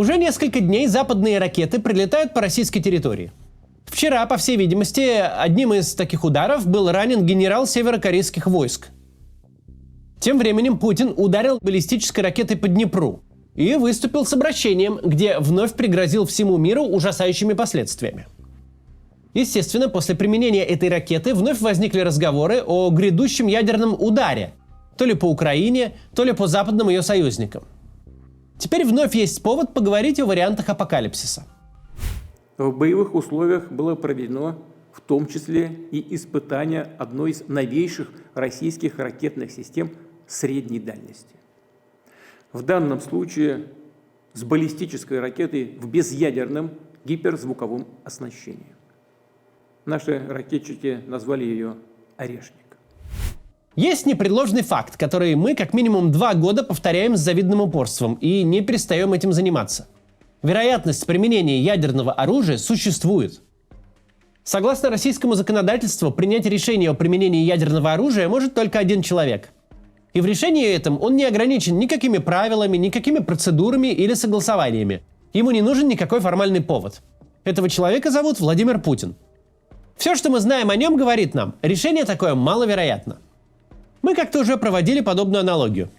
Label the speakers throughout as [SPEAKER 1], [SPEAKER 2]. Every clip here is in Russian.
[SPEAKER 1] Уже несколько дней западные ракеты прилетают по российской территории. Вчера, по всей видимости, одним из таких ударов был ранен генерал северокорейских войск. Тем временем Путин ударил баллистической ракетой по Днепру и выступил с обращением, где вновь пригрозил всему миру ужасающими последствиями. Естественно, после применения этой ракеты вновь возникли разговоры о грядущем ядерном ударе, то ли по Украине, то ли по западным ее союзникам. Теперь вновь есть повод поговорить о вариантах апокалипсиса.
[SPEAKER 2] В боевых условиях было проведено в том числе и испытание одной из новейших российских ракетных систем средней дальности. В данном случае с баллистической ракетой в безъядерном гиперзвуковом оснащении. Наши ракетчики назвали ее «Орешник».
[SPEAKER 1] Есть непреложный факт, который мы как минимум 2 года повторяем с завидным упорством и не перестаем этим заниматься. Вероятность применения ядерного оружия существует. Согласно российскому законодательству, принять решение о применении ядерного оружия может только один человек. И в решении этом он не ограничен никакими правилами, никакими процедурами или согласованиями. Ему не нужен никакой формальный повод. Этого человека зовут Владимир Путин. Все, что мы знаем о нем, говорит нам, решение такое маловероятно. Мы как-то уже проводили подобную аналогию.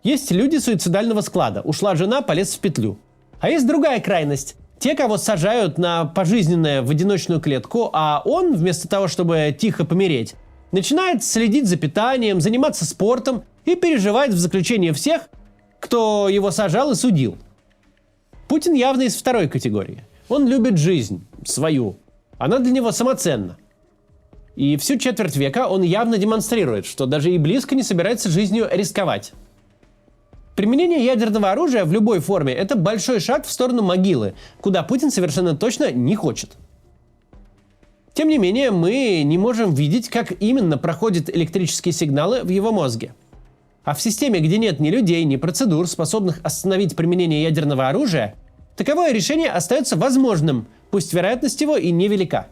[SPEAKER 1] Есть люди суицидального склада, ушла жена, полез в петлю. А есть другая крайность. Те, кого сажают на пожизненное в одиночную клетку, а он, вместо того, чтобы тихо помереть, начинает следить за питанием, заниматься спортом и переживает в заключении всех, кто его сажал и судил. Путин явно из второй категории. Он любит жизнь, свою. Она для него самоценна. И всю четверть века он явно демонстрирует, что даже и близко не собирается жизнью рисковать. Применение ядерного оружия в любой форме – это большой шаг в сторону могилы, куда Путин совершенно точно не хочет. Тем не менее, мы не можем видеть, как именно проходят электрические сигналы в его мозге. А в системе, где нет ни людей, ни процедур, способных остановить применение ядерного оружия, таковое решение остается возможным, пусть вероятность его и невелика.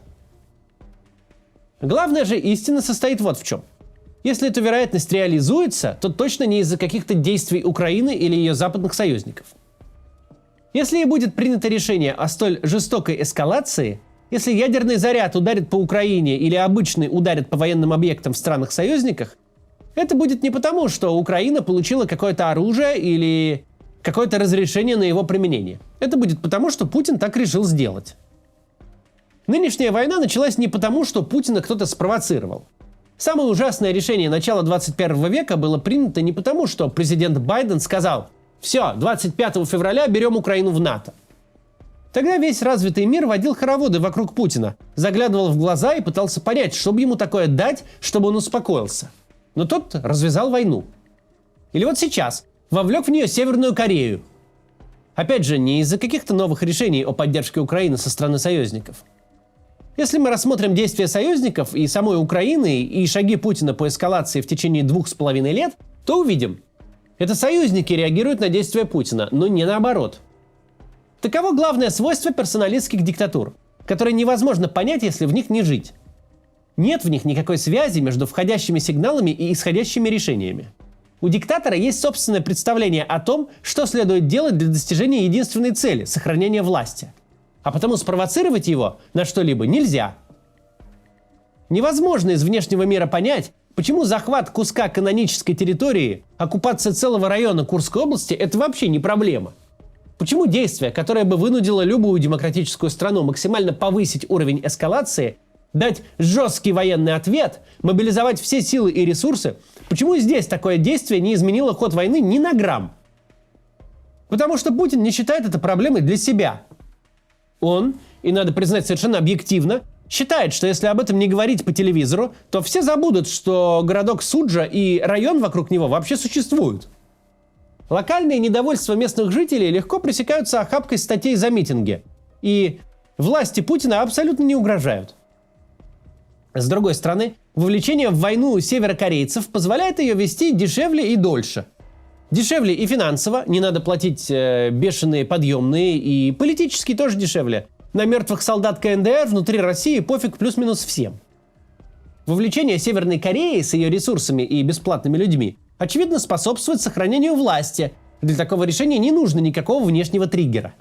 [SPEAKER 1] Главная же истина состоит вот в чем. Если эта вероятность реализуется, то точно не из-за каких-то действий Украины или ее западных союзников. Если и будет принято решение о столь жестокой эскалации, если ядерный заряд ударит по Украине или обычный ударит по военным объектам в странах-союзниках, это будет не потому, что Украина получила какое-то оружие или какое-то разрешение на его применение. Это будет потому, что Путин так решил сделать. Нынешняя война началась не потому, что Путина кто-то спровоцировал. Самое ужасное решение начала 21 века было принято не потому, что президент Байден сказал: «Все, 25 февраля берем Украину в НАТО». Тогда весь развитый мир водил хороводы вокруг Путина, заглядывал в глаза и пытался понять, что бы ему такое дать, чтобы он успокоился. Но тот развязал войну. Или вот сейчас вовлек в нее Северную Корею. Опять же, не из-за каких-то новых решений о поддержке Украины со стороны союзников. Если мы рассмотрим действия союзников и самой Украины, и шаги Путина по эскалации в течение 2,5 лет, то увидим. Это союзники реагируют на действия Путина, но не наоборот. Таково главное свойство персоналистских диктатур, которые невозможно понять, если в них не жить. Нет в них никакой связи между входящими сигналами и исходящими решениями. У диктатора есть собственное представление о том, что следует делать для достижения единственной цели – сохранения власти. А потому спровоцировать его на что-либо нельзя. Невозможно из внешнего мира понять, почему захват куска канонической территории, оккупация целого района Курской области – это вообще не проблема. Почему действие, которое бы вынудило любую демократическую страну максимально повысить уровень эскалации, дать жесткий военный ответ, мобилизовать все силы и ресурсы, почему здесь такое действие не изменило ход войны ни на грамм? Потому что Путин не считает это проблемой для себя. Он, и надо признать совершенно объективно, считает, что если об этом не говорить по телевизору, то все забудут, что городок Суджа и район вокруг него вообще существуют. Локальные недовольства местных жителей легко пресекаются охапкой статей за митинги, и власти Путина абсолютно не угрожают. С другой стороны, вовлечение в войну северокорейцев позволяет ее вести дешевле и дольше. Дешевле и финансово, не надо платить бешеные подъемные, и политически тоже дешевле. На мертвых солдат КНДР внутри России пофиг плюс-минус всем. Вовлечение Северной Кореи с ее ресурсами и бесплатными людьми очевидно способствует сохранению власти. Для такого решения не нужно никакого внешнего триггера.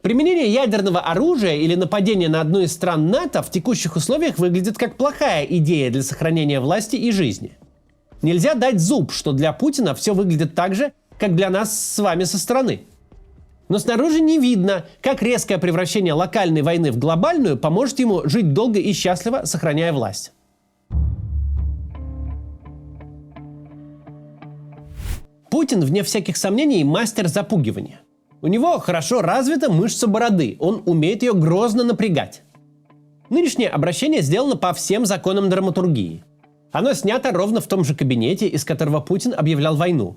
[SPEAKER 1] Применение ядерного оружия или нападение на одну из стран НАТО в текущих условиях выглядит как плохая идея для сохранения власти и жизни. Нельзя дать зуб, что для Путина все выглядит так же, как для нас с вами со стороны. Но снаружи не видно, как резкое превращение локальной войны в глобальную поможет ему жить долго и счастливо, сохраняя власть. Путин, вне всяких сомнений, мастер запугивания. У него хорошо развита мышца бороды, он умеет ее грозно напрягать. Нынешнее обращение сделано по всем законам драматургии. Оно снято ровно в том же кабинете, из которого Путин объявлял войну.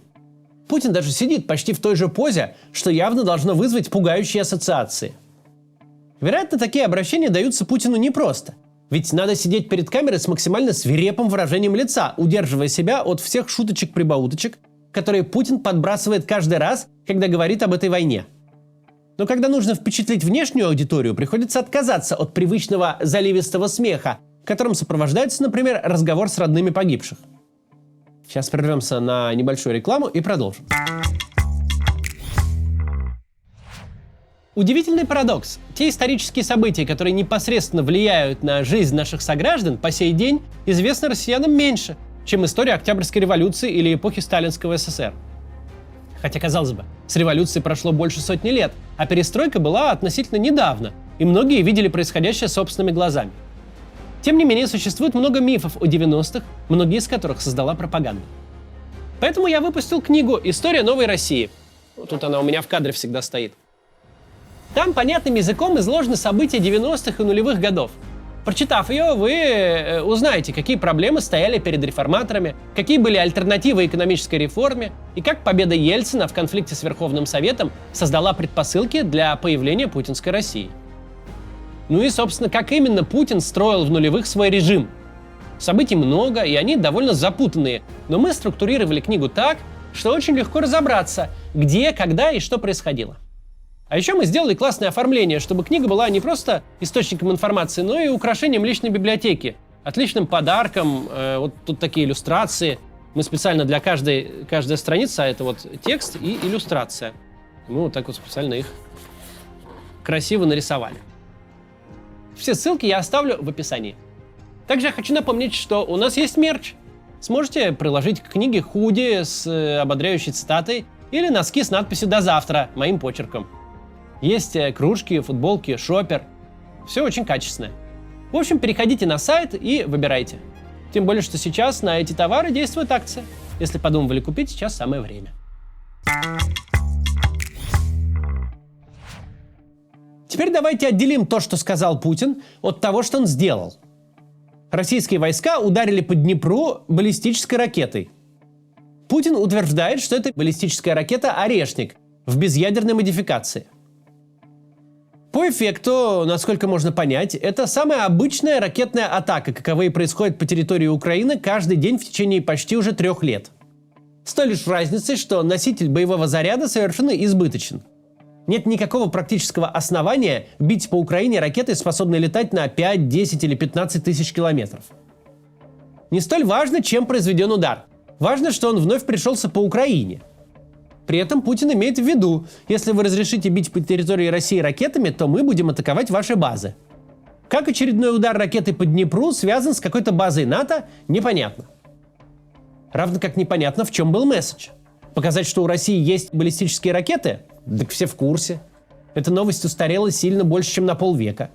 [SPEAKER 1] Путин даже сидит почти в той же позе, что явно должно вызвать пугающие ассоциации. Вероятно, такие обращения даются Путину непросто. Ведь надо сидеть перед камерой с максимально свирепым выражением лица, удерживая себя от всех шуточек-прибауточек, которые Путин подбрасывает каждый раз, когда говорит об этой войне. Но когда нужно впечатлить внешнюю аудиторию, приходится отказаться от привычного заливистого смеха, которым сопровождается, например, разговор с родными погибших. Сейчас прервемся на небольшую рекламу и продолжим. Удивительный парадокс. Те исторические события, которые непосредственно влияют на жизнь наших сограждан, по сей день известны россиянам меньше, чем история Октябрьской революции или эпохи Сталинского СССР. Хотя, казалось бы, с революцией прошло больше сотни лет, а перестройка была относительно недавно, и многие видели происходящее собственными глазами. Тем не менее, существует много мифов о 90-х, многие из которых создала пропаганда. Поэтому я выпустил книгу «История новой России». Тут она у меня в кадре всегда стоит. Там понятным языком изложены события 90-х и нулевых годов. Прочитав ее, вы узнаете, какие проблемы стояли перед реформаторами, какие были альтернативы экономической реформе и как победа Ельцина в конфликте с Верховным Советом создала предпосылки для появления путинской России. Ну и, собственно, как именно Путин строил в нулевых свой режим. Событий много, и они довольно запутанные, но мы структурировали книгу так, что очень легко разобраться, где, когда и что происходило. А еще мы сделали классное оформление, чтобы книга была не просто источником информации, но и украшением личной библиотеки. Отличным подарком, вот тут такие иллюстрации. Мы специально для каждой страницы, это вот текст и иллюстрация. Мы вот так вот специально их красиво нарисовали. Все ссылки я оставлю в описании. Также я хочу напомнить, что у нас есть мерч. Сможете приложить к книге худи с ободряющей цитатой или носки с надписью «До завтра» моим почерком. Есть кружки, футболки, шопер. Все очень качественное. В общем, переходите на сайт и выбирайте. Тем более, что сейчас на эти товары действует акция. Если подумывали купить, сейчас самое время. Теперь давайте отделим то, что сказал Путин, от того, что он сделал. Российские войска ударили по Днепру баллистической ракетой. Путин утверждает, что это баллистическая ракета «Орешник» в безъядерной модификации. По эффекту, насколько можно понять, это самая обычная ракетная атака, каковые происходят по территории Украины каждый день в течение почти уже 3 лет. С той лишь разницей, что носитель боевого заряда совершенно избыточен. Нет никакого практического основания бить по Украине ракетой, способной летать на 5, 10 или 15 тысяч километров. Не столь важно, чем произведен удар. Важно, что он вновь пришелся по Украине. При этом Путин имеет в виду, если вы разрешите бить по территории России ракетами, то мы будем атаковать ваши базы. Как очередной удар ракеты по Днепру связан с какой-то базой НАТО, непонятно. Равно как непонятно, в чем был месседж. Показать, что у России есть баллистические ракеты? Так все в курсе. Эта новость устарела сильно больше, чем на полвека.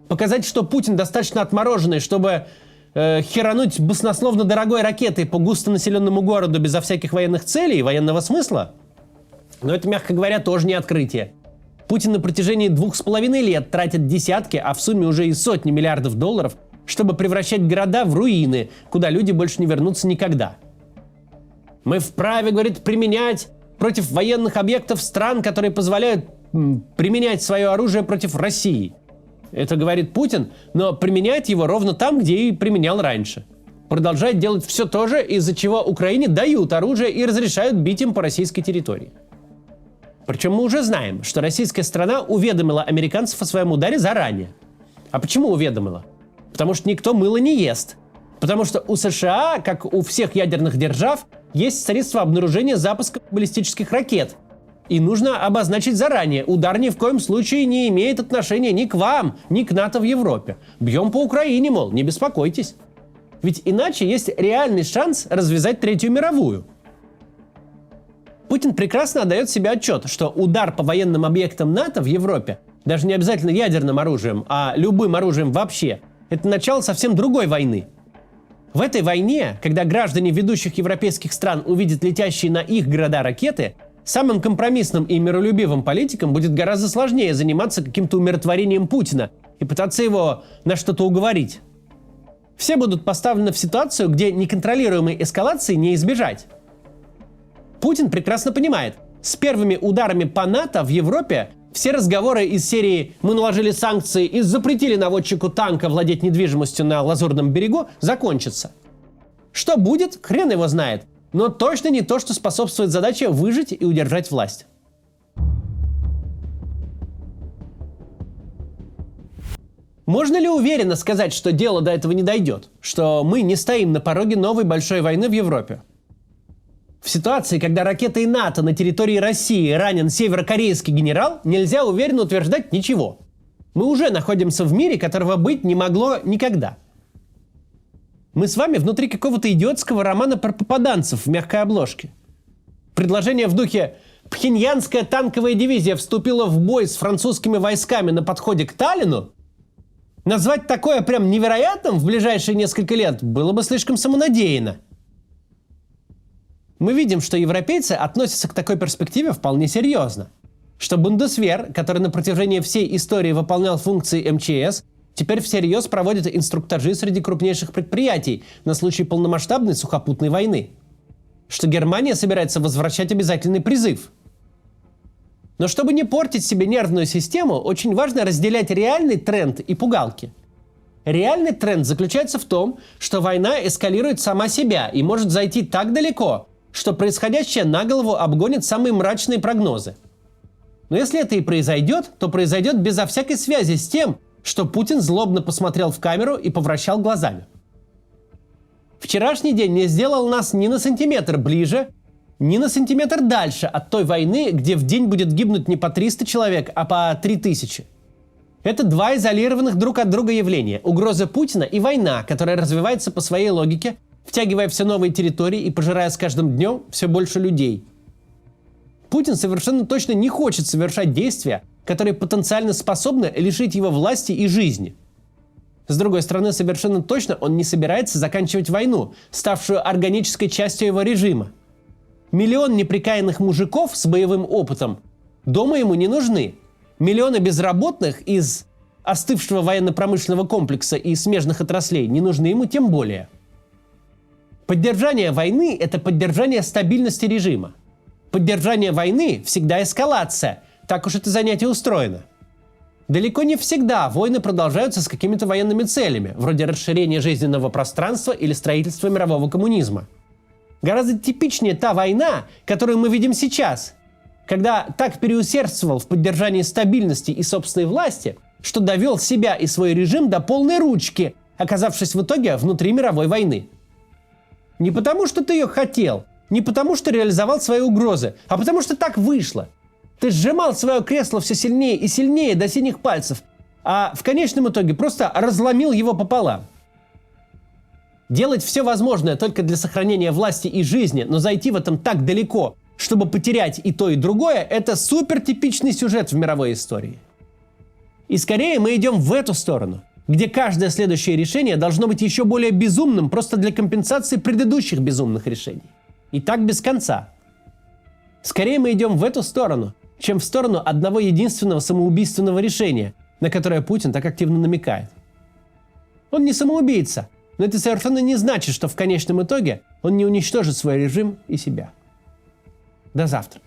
[SPEAKER 1] Показать, что Путин достаточно отмороженный, чтобы херануть баснословно дорогой ракетой по густонаселенному городу безо всяких военных целей и военного смысла? Но это, мягко говоря, тоже не открытие. Путин на протяжении 2,5 лет тратит десятки, а в сумме уже и сотни миллиардов долларов, чтобы превращать города в руины, куда люди больше не вернутся никогда. Мы вправе, говорит, применять против военных объектов стран, которые позволяют применять свое оружие против России. Это говорит Путин, но применяет его ровно там, где и применял раньше. Продолжает делать все то же, из-за чего Украине дают оружие и разрешают бить им по российской территории. Причем мы уже знаем, что российская страна уведомила американцев о своем ударе заранее. А почему уведомила? Потому что никто мыло не ест. Потому что у США, как у всех ядерных держав, есть средства обнаружения запуска баллистических ракет. И нужно обозначить заранее, удар ни в коем случае не имеет отношения ни к вам, ни к НАТО в Европе. Бьем по Украине, мол, не беспокойтесь. Ведь иначе есть реальный шанс развязать Третью мировую. Путин прекрасно отдает себе отчет, что удар по военным объектам НАТО в Европе, даже не обязательно ядерным оружием, а любым оружием вообще, это начало совсем другой войны. В этой войне, когда граждане ведущих европейских стран увидят летящие на их города ракеты, самым компромиссным и миролюбивым политикам будет гораздо сложнее заниматься каким-то умиротворением Путина и пытаться его на что-то уговорить. Все будут поставлены в ситуацию, где неконтролируемой эскалации не избежать. Путин прекрасно понимает, с первыми ударами по НАТО в Европе все разговоры из серии «мы наложили санкции и запретили наводчику танка владеть недвижимостью на Лазурном берегу» закончатся. Что будет, хрен его знает, но точно не то, что способствует задаче выжить и удержать власть. Можно ли уверенно сказать, что дело до этого не дойдет? Что мы не стоим на пороге новой большой войны в Европе? В ситуации, когда ракетой НАТО на территории России ранен северокорейский генерал, нельзя уверенно утверждать ничего. Мы уже находимся в мире, которого быть не могло никогда. Мы с вами внутри какого-то идиотского романа про попаданцев в мягкой обложке. Предложение в духе «Пхеньянская танковая дивизия вступила в бой с французскими войсками на подходе к Таллину» назвать такое прям невероятным в ближайшие несколько лет было бы слишком самонадеянно. Мы видим, что европейцы относятся к такой перспективе вполне серьезно. Что Бундесвер, который на протяжении всей истории выполнял функции МЧС, теперь всерьез проводит инструктажи среди крупнейших предприятий на случай полномасштабной сухопутной войны. Что Германия собирается возвращать обязательный призыв. Но чтобы не портить себе нервную систему, очень важно разделять реальный тренд и пугалки. Реальный тренд заключается в том, что война эскалирует сама себя и может зайти так далеко, что происходящее на голову обгонит самые мрачные прогнозы. Но если это и произойдет, то произойдет безо всякой связи с тем, что Путин злобно посмотрел в камеру и повращал глазами. Вчерашний день не сделал нас ни на сантиметр ближе, ни на сантиметр дальше от той войны, где в день будет гибнуть не по 300 человек, а по 3000. Это два изолированных друг от друга явления – угроза Путина и война, которая развивается по своей логике, втягивая все новые территории и пожирая с каждым днем все больше людей. Путин совершенно точно не хочет совершать действия, которые потенциально способны лишить его власти и жизни. С другой стороны, совершенно точно он не собирается заканчивать войну, ставшую органической частью его режима. Миллион неприкаянных мужиков с боевым опытом дома ему не нужны. Миллионы безработных из остывшего военно-промышленного комплекса и смежных отраслей не нужны ему тем более. Поддержание войны – это поддержание стабильности режима. Поддержание войны – всегда эскалация. Так уж это занятие устроено. Далеко не всегда войны продолжаются с какими-то военными целями, вроде расширения жизненного пространства или строительства мирового коммунизма. Гораздо типичнее та война, которую мы видим сейчас, когда так переусердствовал в поддержании стабильности и собственной власти, что довел себя и свой режим до полной ручки, оказавшись в итоге внутри мировой войны. Не потому, что ты ее хотел, не потому, что реализовал свои угрозы, а потому, что так вышло. Ты сжимал свое кресло все сильнее и сильнее до синих пальцев, а в конечном итоге просто разломил его пополам. Делать все возможное только для сохранения власти и жизни, но зайти в этом так далеко, чтобы потерять и то, и другое, это супертипичный сюжет в мировой истории. И скорее мы идем в эту сторону, где каждое следующее решение должно быть еще более безумным просто для компенсации предыдущих безумных решений. И так без конца. Скорее мы идем в эту сторону, чем в сторону одного единственного самоубийственного решения, на которое Путин так активно намекает. Он не самоубийца, но это совершенно не значит, что в конечном итоге он не уничтожит свой режим и себя. До завтра.